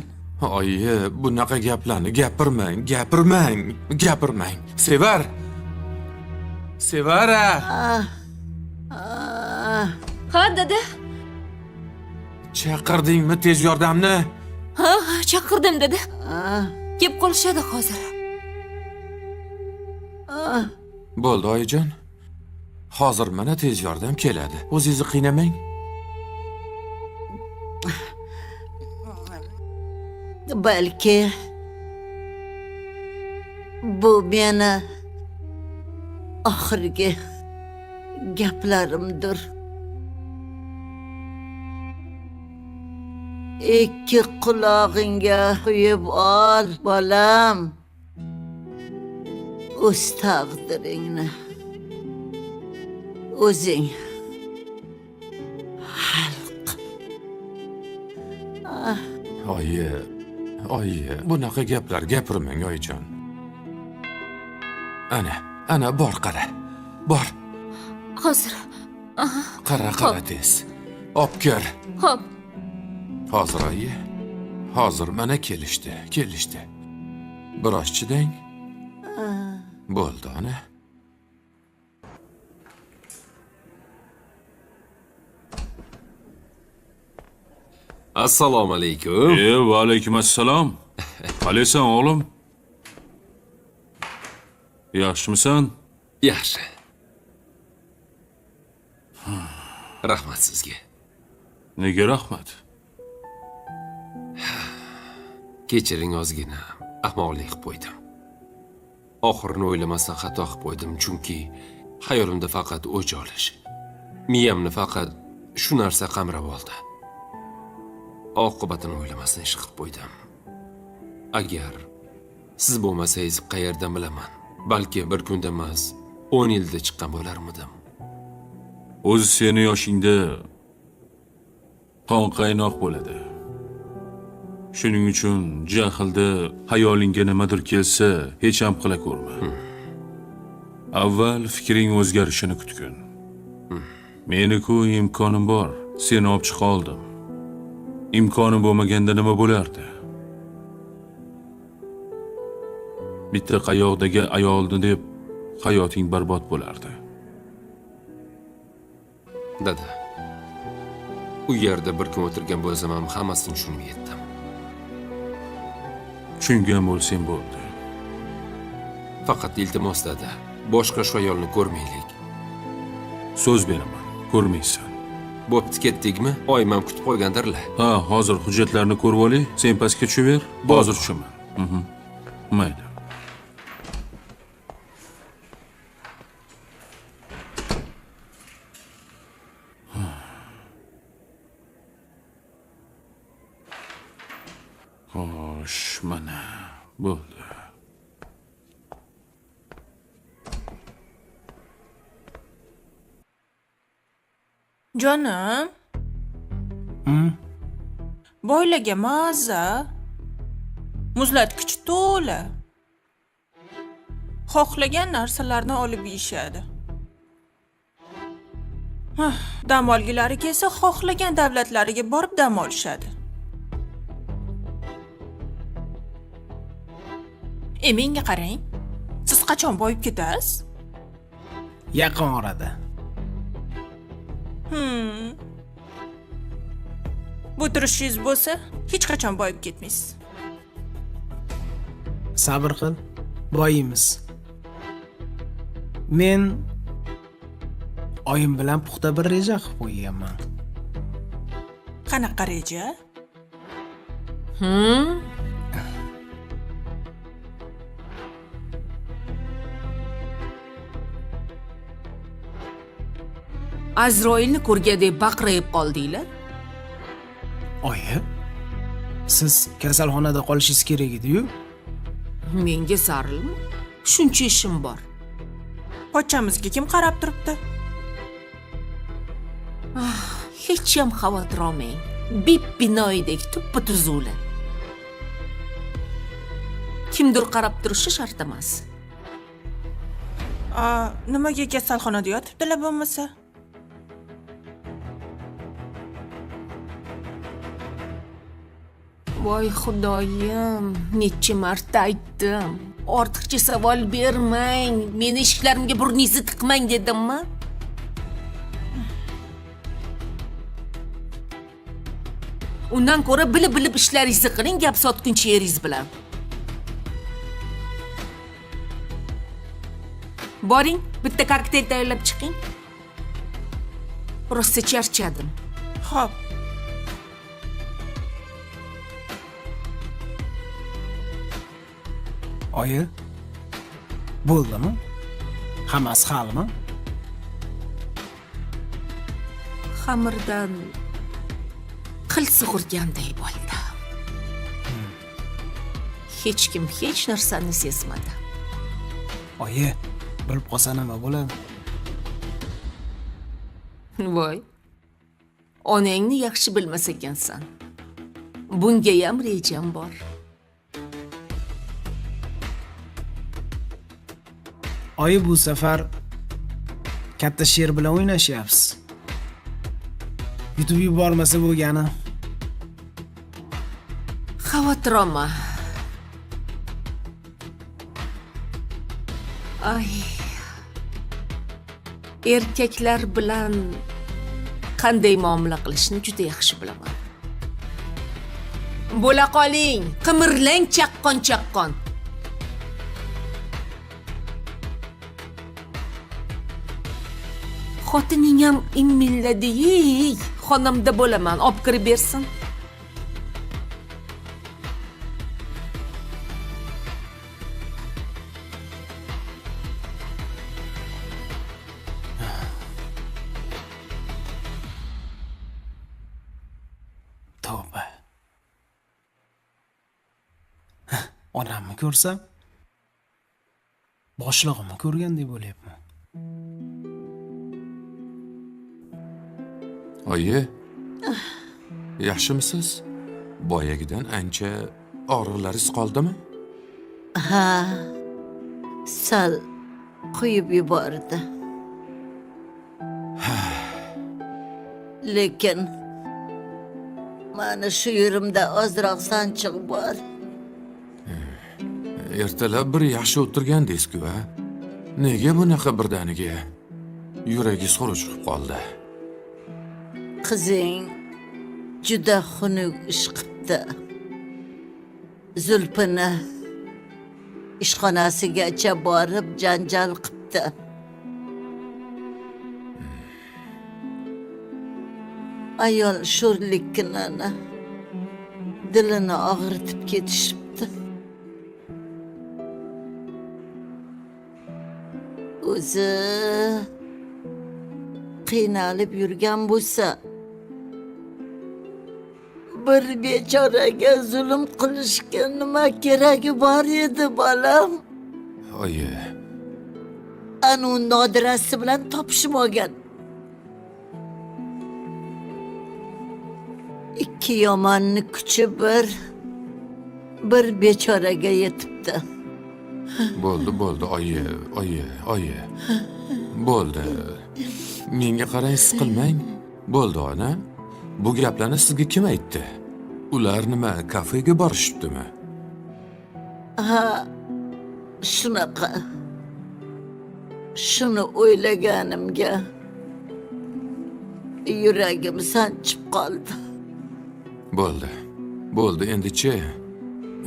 Oyi, bunaqa gaplarni gapirmang, gapirmang, gapirmang. Sevar. Sevara. Ha, dada. Chaqirdingmi tez yordamni? Ha, chaqirdim dada. Kelib qolishadi hozir. Bo'ldi, oyijon. Hozir mana tez yordam keladi. O'zingizni qiynamang. Balki bu meni oxirgi gaplarimdir. Ikki qulog'ingga quyib ol, bolam. O'z taqdiringni o'zing hal qil. Oyi, bunaqa gaplar gapirmang, oyijon. Ana bor qara. Bor. Hozir. Qara tez. Obkir. Xo'p. Hozir oyi. Hozir mana kelishdi. Biroz chidang. Bo'ldi, ana. Assalomu alaykum. Va alaykum assalom. Qalaysan, o'g'lim? Yaxshimisan? Yaxshi. Rahmat sizga. Nega rahmat? Kechiring, ozgina ahmoqlik qilib qo'ydim. Oxirini o'ylamasdan xato qilib qo'ydim, chunki xayolimda faqat o'ch olish. Miyamni faqat shu narsa qamrab oldi. Oqibatini o'ylamasdan ish qilib qo'ydim. Agar siz bo'lmasangiz qayerdan bilaman? Balki bir kunda emas, 10 yilda chiqqan bo'larmidim. O'zi seni yoshingda qon qaynoq bo'ladi. Shuning uchun jahlda xayolingga nimadir kelsa, hech ham qila ko'rma. Avval fikring o'zgarishini kutgin. Meni-ku imkonim bor, seni olib chiqa oldim. Imkonim bo'lmaganda nima bo'lardi? Bitta qayoqdagi ayolni deb hayoting barbod bo'lardi. Dada, u yerda bir kun o'tirgan bo'lsam ham hammasini tushunib yetdim. Tushungan bo'lsang bo'ldi. Faqat iltimos dada, boshqa shu ayolni ko'rmaylik. So'z beraman, ko'rmaysan. Bo'pti, ketdikmi? Oymam kutib qo'ygandirlar. Ha, hozir hujjatlarni ko'rib olay, sen pastga tushaver, hozir tushaman. Mayli. Xo'sh, mana bo'ldi. Jonim. Boylarga maza. Muzlatgich to'la. Xohlagan narsalarni olib yeyishadi. Dam olgilari kelsa, xohlagan davlatlariga borib dam olishadi. Menga qarang. Siz qachon boyib ketasiz? Yaqin orada. Bu turishingiz bo'lsa, hech qachon boyib ketmaysiz. Sabr qil, boyimiz. Men oyim bilan puxta bir reja qilib qo'yganman. Qanaqa reja? Azroilni ko'rgandek baqirib qoldinglar. Oyi, siz kasalxonada qolishingiz kerak edi-yu. Menga sarilmi? Shuncha ishim bor. Pochchamizga kim qarab turibdi? Hech ham xavotir olmang. Binoydek tuppa-tuzula. Kimdir qarab turishi shart emas. Nimaga kasalxonada yotibdilar bo'lmasa? Voy xudoyim, necha marta aytdim. Ortiqcha savol bermang, meni eshiklarimga burningizni tiqmang dedimmi? Undan ko'ra bilib ishlaringizni qiling, gap sotguncha eringiz bilan. Boring, bitta kokteyl tayyorlab chiqing. Rosa charchadim. Xo'p. Oyi, bo'ldimi? Hammasi halmi? Xamirdan qil sug'urganday bo'ldi. Hech kim hech narsani sezmadi. Oyi, bilib qolsa nima bo'ladi? Voy. Onangni yaxshi bilmas ekansan. Bunga ham rejam bor. Oyi, bu safar katta sher bilan o'ynashyapsiz. Yutib yubormasa bo'lgani. Xavotir olma. Ay. Erkaklar bilan qanday muomala qilishni juda yaxshi bilaman. Bo'la qoling, qimirlang chaqqon. Xotining ham immilladi-ey, xonamda bo'laman, olib kirib bersin. Tavba. Onamni ko'rsam, boshlig'imni ko'rgandek bo'lyapman. Oyi, yaxshimisiz? Boyagidan ancha og'riqlaringiz qoldimi? Ha, sal qo'yib yubordi. Lekin mana shu yerimda ozroq sanchiq bor. Ertalab bir yaxshi o'tirgandingiz-ku, ha? Nega bunaqa birdaniga yuragingiz xuruj qilib qoldi? Qizing juda xunuk ish qildi. Zulfini ishxonasigacha borib janjal qildi. Ayol sho'rlikkinani dilini og'ritib ketishibdi. O'zi qiynalib yurgan bo'lsa, bir bechoraga zulm qilishga nima keragi bor edi, bolam? Oyi. Anu Nodirasi bilan topishib olgan. ikki yomonni kuchi bir bechoraga yetibdi. Bo'ldi, oyi. Bo'ldi. Menga qarang, siqilmang. Bo'ldi, ona. Bu gaplarni sizga kim aytdi? Ular nima, kafega borishibdimi? Ha, shunaqa. Shuni o'ylaganimga yuragim sanchib qoldi. Bo'ldi, endi-chi.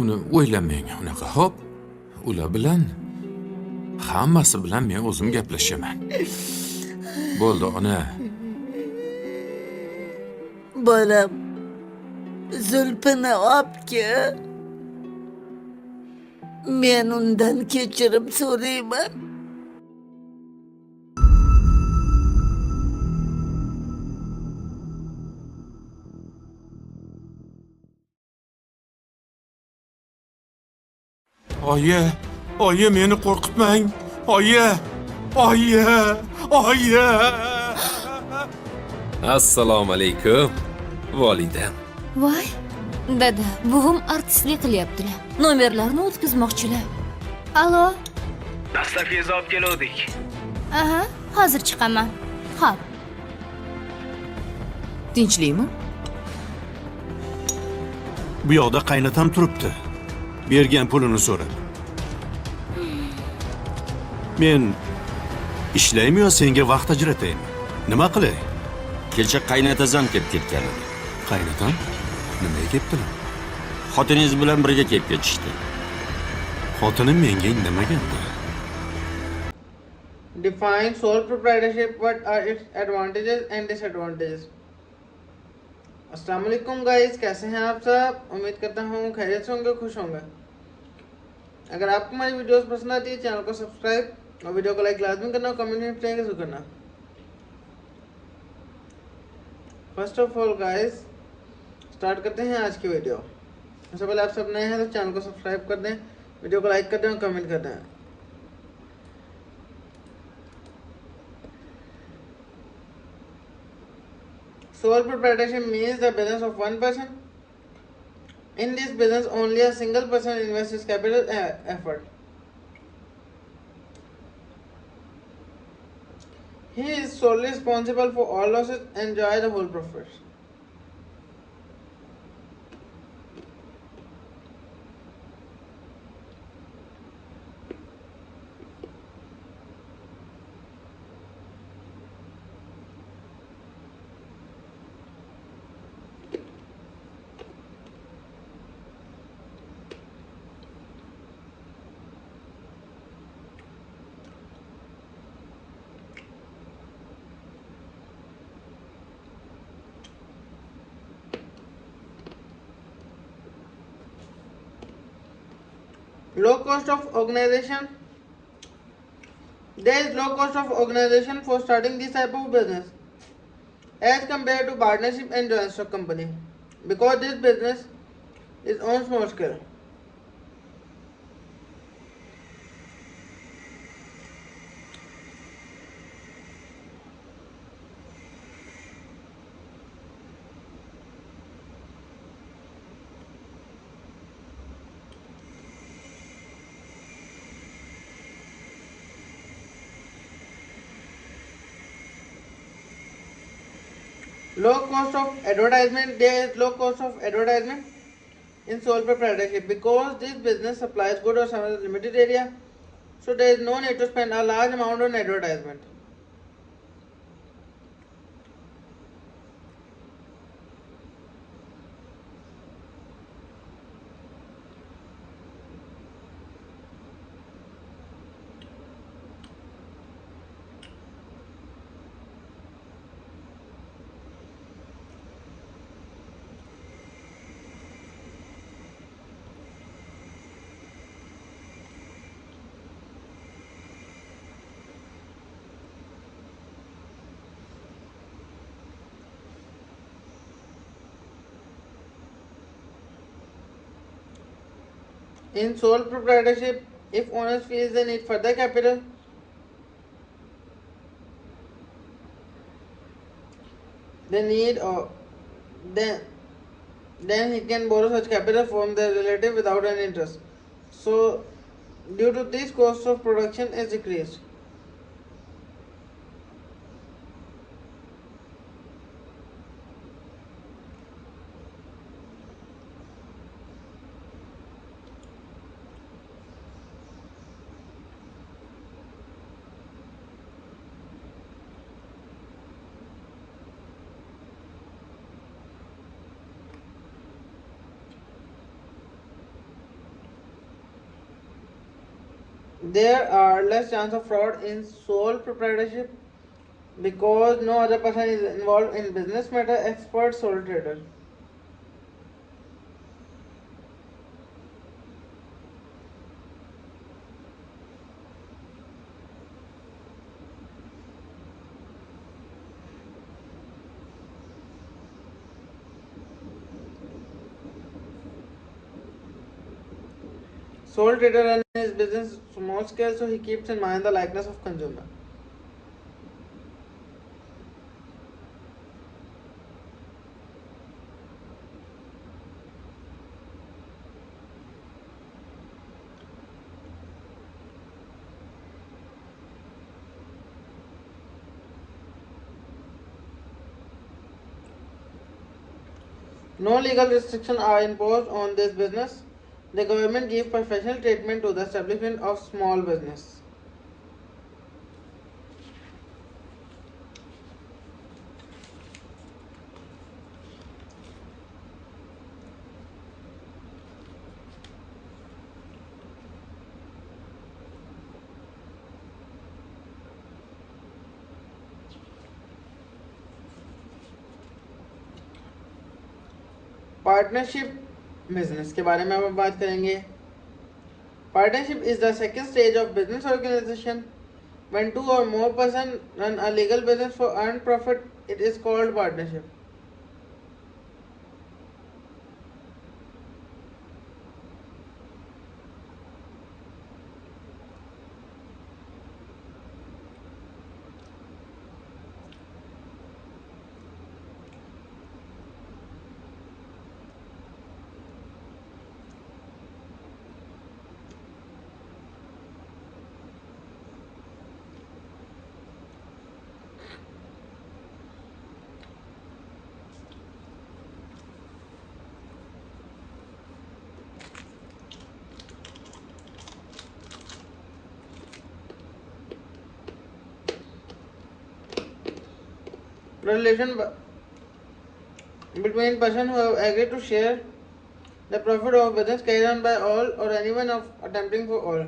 Uni o'ylamang unaqa, xo'p? Ular bilan hammasi bilan men o'zim gaplashaman. Bo'ldi, ona. Bolam, Zulfini olib-ki, men undan kechirim so'rayman. Oyi, meni qo'rqitmang. Oyi. Assalomu alaykum, volidam. Voy, dada, buvim artistlik qilyaptilar. Nomerlarni o'tkazmoqchilar. Alo. Dastafingizni olib keldik. Aha, hozir chiqaman. Xo'p. Tinchlikmi? Bu yoqda qaynatam turibdi. Bergan pulini so'rab. Men ishlaymi yo senga vaqt ajrataymi? Nima qilay? Kecha qaynotazam kelib ketgan edi. Qaynatam? Nimaga kelibdilar? Xotiningiz bilan birga kelib ketishdi. Xotinim menga indamagandi. Define sole proprietorship. What are its advantages and disadvantages? अस्सलाम वालेकुम गाइस, कैसे हैं आप सब? उम्मीद करता हूँ खैरियत से होंगे, खुश होंगे। अगर आपको हमारी वीडियोस पसंद आती है, चैनल को सब्सक्राइब और वीडियो को लाइक लाजमी करना, कमेंट में शेयर जरूर करना। First of all guys, start करते हैं आज की वीडियो। सबसे पहले आप सब नए हैं तो चैनल को सब्सक्राइब कर दें, वीडियो को लाइक कर दें और कमेंट कर दें। Sole proprietorship means the business of one person. In this business, only a single person invests his capital effort. He is solely responsible for all losses and enjoy the whole profits. Low cost of organization. There is low cost of organization for starting this type of business as compared to partnership and joint stock company, because this business is on small scale. Low cost of advertisement. There is low cost of advertisement in sole proprietorship because this business supplies goods or services in a limited area, so there is no need to spend a large amount on advertisement. In sole proprietorship, if owners feel they need further capital, they need or then then he can borrow such capital from their relative without any interest. So, due to this, cost of production is decreased. There are less chance of fraud in sole proprietorship because no other person is involved in business matter expert sole trader. Sole trader runs his business small scale, so he keeps in mind the likeness of consumer. No legal restrictions are imposed on this business. The government gives professional treatment to the establishment of small business. Partnership business के बारे में अब बात करेंगे. Partnership is the second stage of business organization. When two or more persons run a legal business for earned profit, it is called partnership. Relation between persons who have agreed to share the profit of business carried on by all or anyone of attempting for all.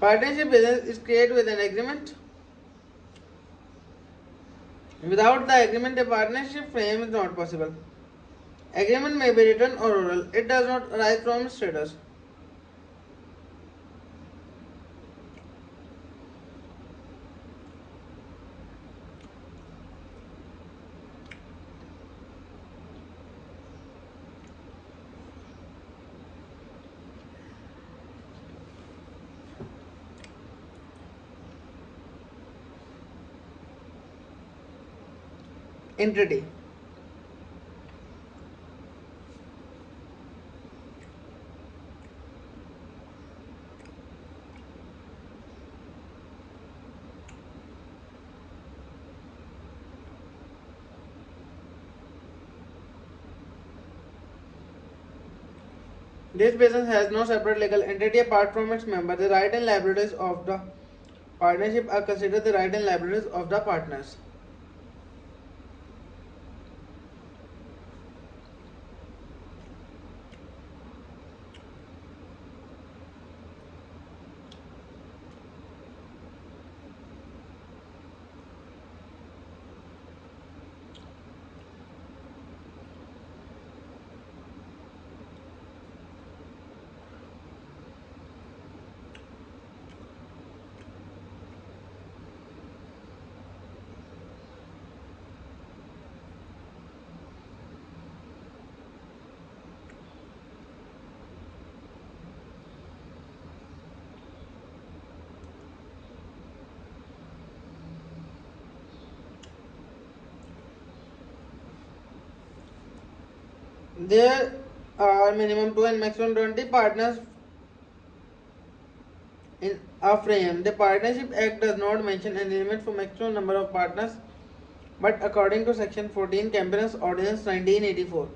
Partnership business is created with an agreement. Without the agreement, a partnership frame is not possible. Agreement may be written or oral. It does not arise from traders. Entity. This business has no separate legal entity apart from its member. The right and liabilities of the partnership are considered the right and liabilities of the partners. There are minimum 2 and maximum 20 partners in a frame. The Partnership Act does not mention any limit for maximum number of partners, but according to Section 14 Cabinet Ordinance 1984,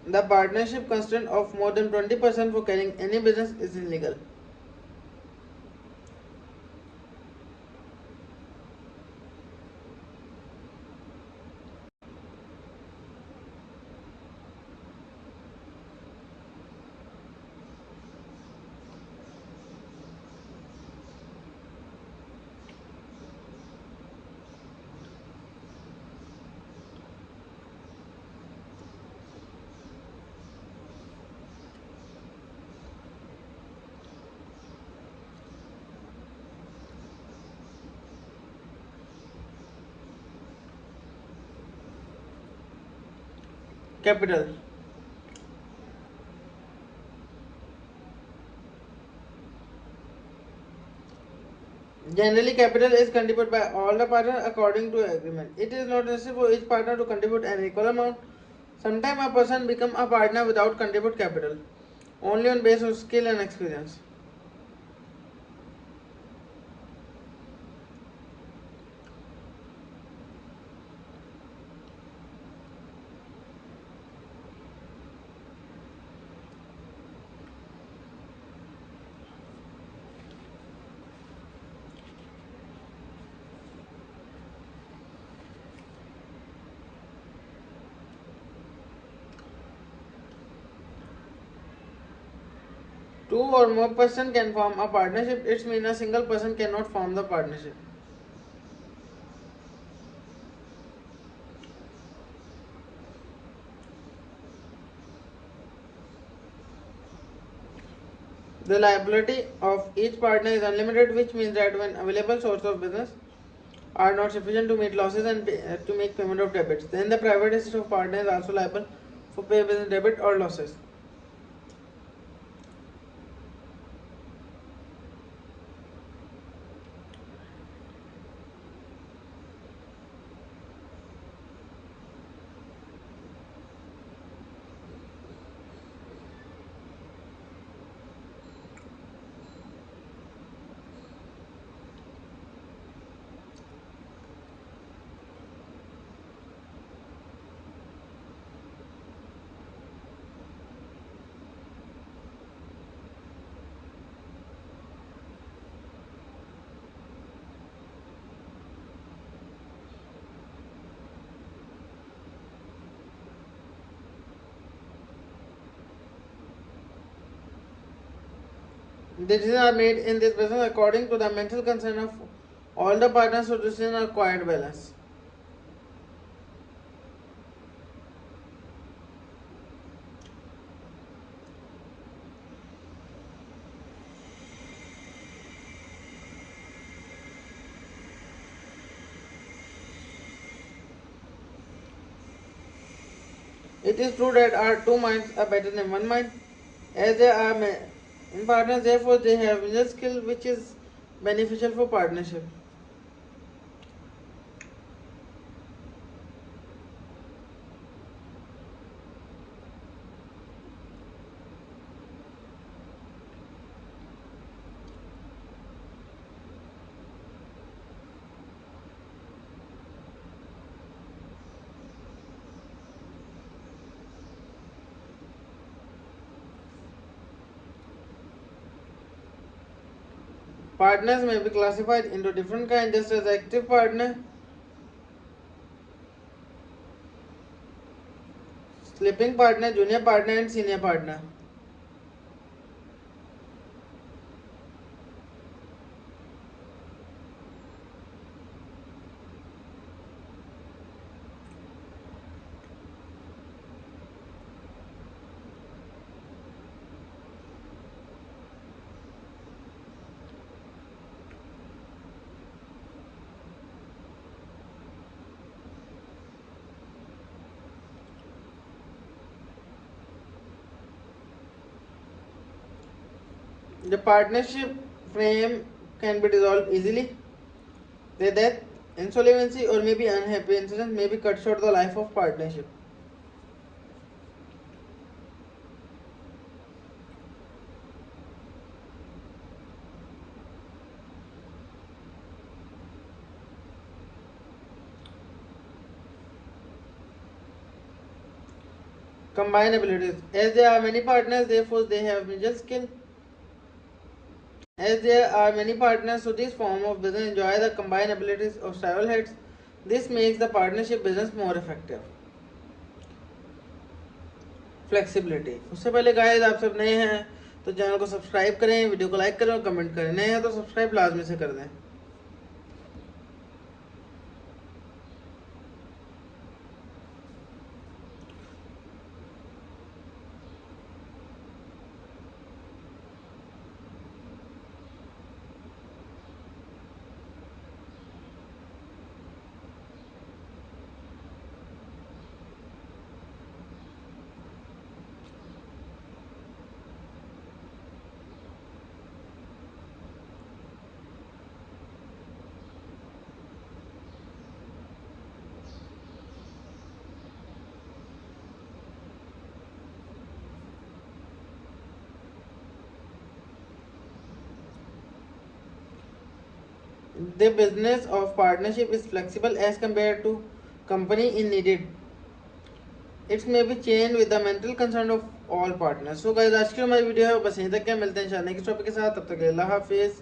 the partnership constraint of more than 20% for carrying any business is illegal. Capital. Generally, capital is contributed by all the partners according to agreement. It is not necessary for each partner to contribute an equal amount. Sometimes a person becomes a partner without contribute capital, only on basis of skill and experience. Two or more person can form a partnership. It means a single person cannot form the partnership. The liability of each partner is unlimited, which means that when available source of business are not sufficient to meet losses and to make payment of debits, then the private estate of partner is also liable for pay business debit or losses. Decisions are made in this business according to the mental consent of all the partners, so decisions are quiet balance. It is true that our two minds are better than one mind, as they are partners, therefore they have business skill which is beneficial for partnership. Partners may be classified into different kinds, just as active partner, sleeping partner, junior partner, and senior partner. The partnership frame can be dissolved easily. The death Insolvency or maybe unhappy incidents may be cut short the life of partnership. Combine abilities. As there are many partners, therefore they have major skill. As there are many partners, so this form of business enjoy the combined abilities of several heads. This makes the partnership business more effective. Flexibility. उससे पहले गाइस आप सब नए हैं तो चैनल को सब्सक्राइब करें, वीडियो को लाइक करें और कमेंट करें। नए हैं तो सब्सक्राइब लाजमी से कर दें। The business of partnership is flexible as compared to company in needed. It may be changed with the mental consent of all partners. So guys, आज की हमारी वीडियो है बस यहीं तक। क्या मिलते हैं इंशाल्लाह नेक्स्ट टॉपिक के साथ, तब तक अल्लाह हाफिज़।